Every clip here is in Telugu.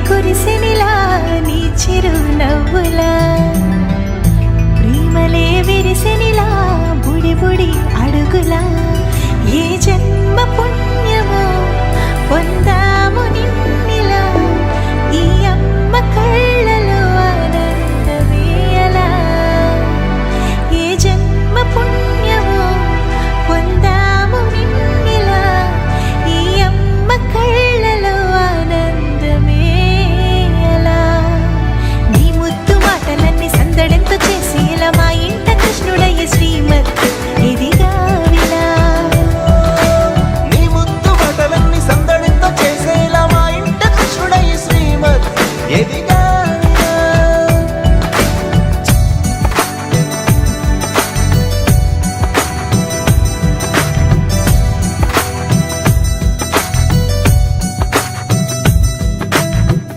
కురిసెనిలా నీ చిరు నవ్వులా ప్రేమలే విరిసెనిలా బుడి బుడి అడుగులా ఏ జన్మ పుణ్యమో పొందాము నిన్నిలా ఈ అమ్మ కళ్ళలో ఆనందమే అలా ఏ జన్మ పుణ్యమో పొందాము నిన్నిలా ఈ అమ్మ కళ్ళలో ఆనందమే అలా నీ ముద్దు మాటలన్నీ సందడెంతో చేసి ఇలా మా ఇంట కృష్ణుడయ్య శ్రీమతి ఇదిగా విలా నీ ముద్దు మాటలన్నీ సందడితో చేసేలా మా ఇంట కృష్ణుడయ్య శ్రీమత్ ఎదిగా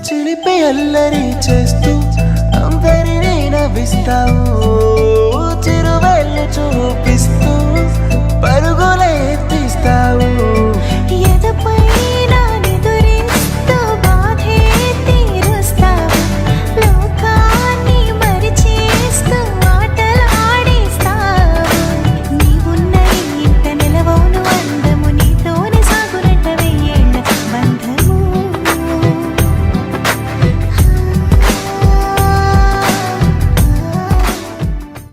చిలిపి అల్లరి చేస్తూ అందరినీ నవ్విస్తావు